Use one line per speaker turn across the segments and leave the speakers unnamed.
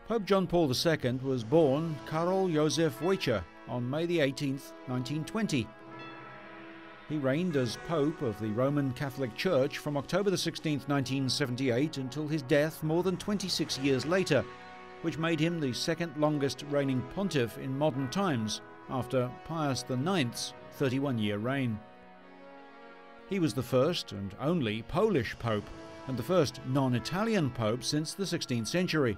Pope John Paul II was born Karol Józef Wojciech on May 18, 1920. He reigned as Pope of the Roman Catholic Church from October 16, 1978 until his death more than 26 years later, which made him the second longest reigning pontiff in modern times after Pius IX's 31-year reign. He was the first and only Polish Pope and the first non-Italian Pope since the 16th century.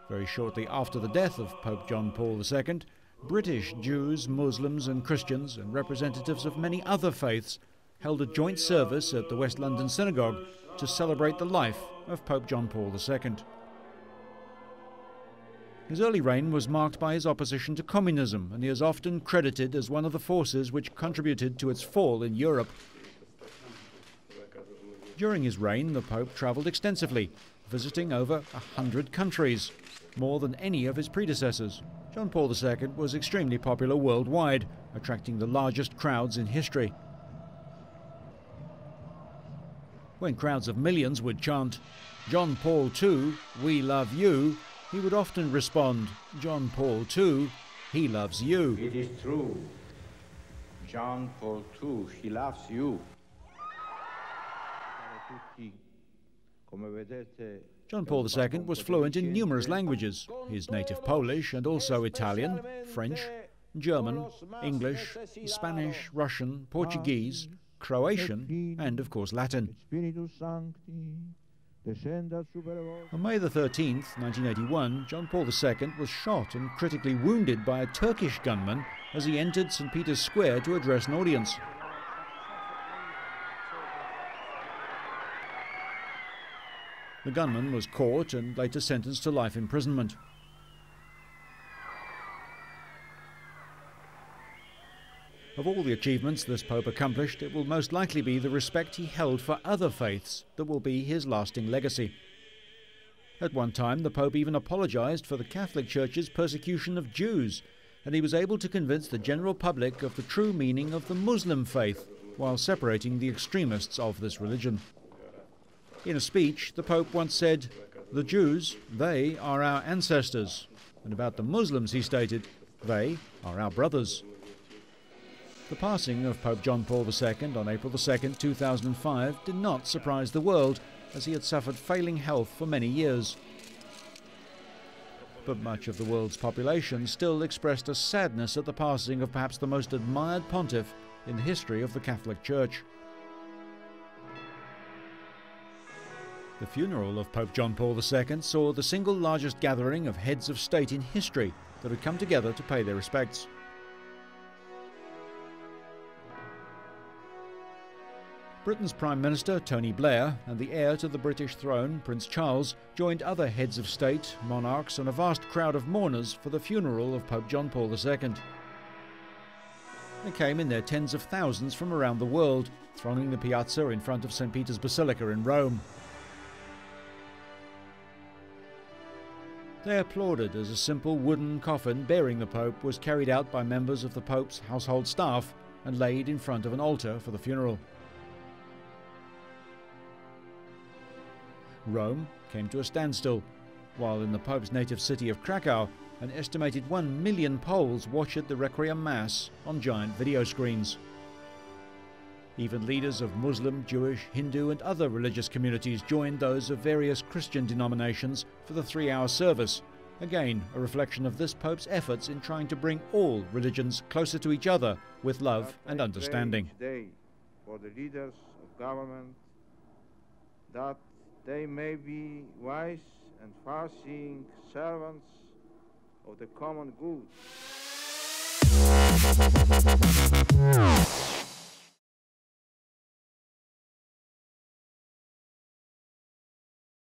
Very shortly after the death of Pope John Paul II, British Jews, Muslims and Christians and representatives of many other faiths held a joint service at the West London Synagogue to celebrate the life of Pope John Paul II. His early reign was marked by his opposition to communism, and he is often credited as one of the forces which contributed to its fall in Europe. During his reign, the Pope travelled extensively, visiting over 100 countries, more than any of his predecessors. John Paul II was extremely popular worldwide, attracting the largest crowds in history. When crowds of millions would chant, "John Paul II, we love you," he would often respond, "John Paul II, he loves you."
It is true. John Paul II, he loves you.
John Paul II was fluent in numerous languages, his native Polish and also Italian, French, German, English, Spanish, Russian, Portuguese, Croatian, and of course Latin. On May 13th, 1981, John Paul II was shot and critically wounded by a Turkish gunman as he entered St. Peter's Square to address an audience. The gunman was caught and later sentenced to life imprisonment. Of all the achievements this Pope accomplished, it will most likely be the respect he held for other faiths that will be his lasting legacy. At one time, the Pope even apologized for the Catholic Church's persecution of Jews, and he was able to convince the general public of the true meaning of the Muslim faith, while separating the extremists of this religion. In a speech, the Pope once said, "The Jews, they are our ancestors," and about the Muslims he stated, "They are our brothers." The passing of Pope John Paul II on April 2, 2005 did not surprise the world, as he had suffered failing health for many years. But much of the world's population still expressed a sadness at the passing of perhaps the most admired pontiff in the history of the Catholic Church. The funeral of Pope John Paul II saw the single largest gathering of heads of state in history that had come together to pay their respects. Britain's Prime Minister Tony Blair and the heir to the British throne, Prince Charles, joined other heads of state, monarchs and a vast crowd of mourners for the funeral of Pope John Paul II. They came in their tens of thousands from around the world, thronging the piazza in front of St. Peter's Basilica in Rome. They applauded as a simple wooden coffin bearing the Pope was carried out by members of the Pope's household staff and laid in front of an altar for the funeral. Rome came to a standstill, while in the Pope's native city of Krakow, an estimated 1 million Poles watched the Requiem Mass on giant video screens. Even leaders of Muslim, Jewish, Hindu and other religious communities joined those of various Christian denominations for the 3-hour service, again a reflection of this Pope's efforts in trying to bring all religions closer to each other with love and understanding.
For the leaders of government, that they may be wise and far-seeing servants of the common good.